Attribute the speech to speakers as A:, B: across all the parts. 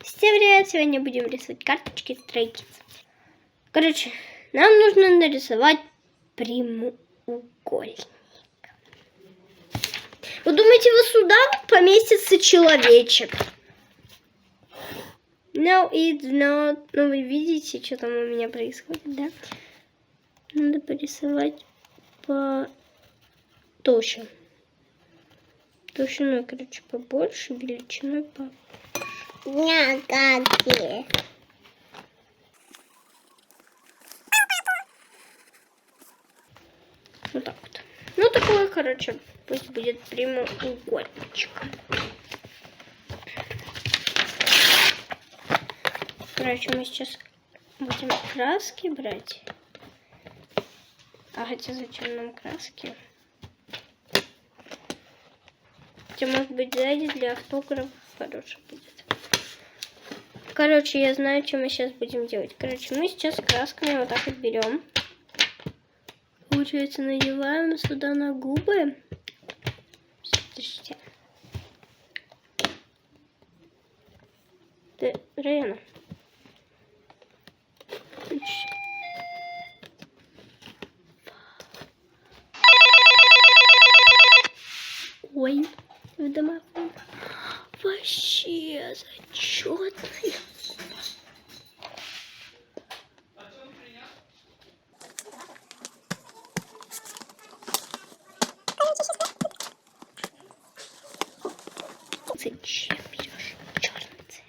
A: Всем привет! Сегодня будем рисовать карточки Stray Kids. Короче, нам нужно нарисовать прямоугольник. Вы думаете, вот сюда поместится человечек? No, it's not. Ну, вы видите, что там у меня происходит, да? Надо порисовать по толще. Толщиной, короче, побольше, величиной по...
B: Какие?
A: Вот так вот. Ну, такое, короче, пусть будет прямоугольничком. Короче, мы сейчас будем краски брать. А хотя зачем нам краски? Хотя, может быть, сзади для автографов хороший будет. Короче, я знаю, что мы сейчас будем делать. Короче, мы сейчас красками вот так вот берем. Получается, надеваем сюда на губы. Подождите. Ты, Райана. Ой, в домофон. Вообще зачетный. Зачем берешь черный цвет?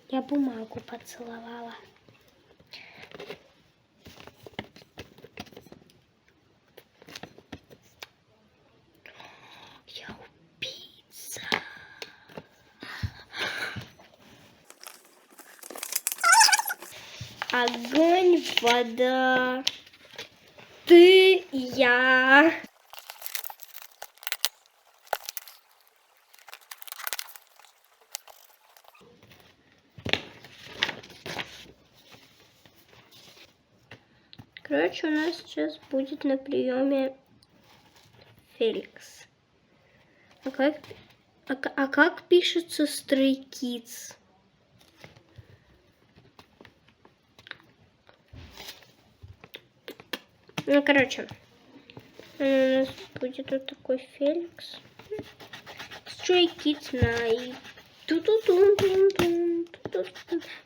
A: Я бумагу поцеловала. Я убийца. Огонь, вода. Ты, я. Короче, у нас сейчас будет на приеме Феликс. А как пишется Stray Kids? Ну, короче, у нас будет вот такой Феликс. Stray Kids Night.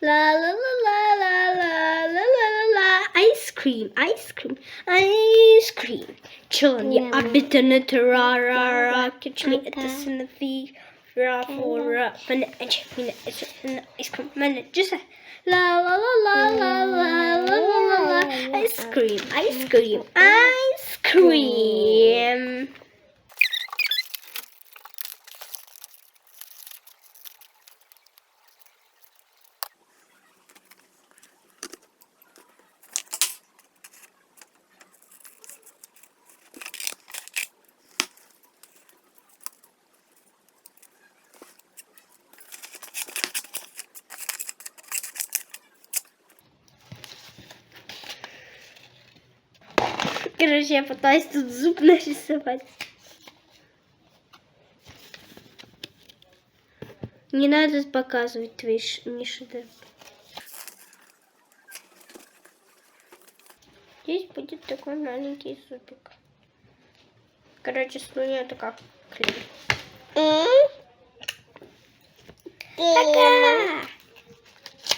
A: Ла-ла-ла-ла-ла-ла-ла-ла-ла. Ice cream, ice cream, ice cream. Chillin', a bit in it, ra-ra-ra. Catch me at the Cinephi. Ra-for-ra. Ice cream, just la-la-la-la-la-la-la-la-la. Ice cream, ice cream, ice cream. Короче, я пытаюсь тут зуб нарисовать. Не надо показывать твои шедевры. Здесь будет такой маленький зубик. Короче, слоя это как клей. Пока!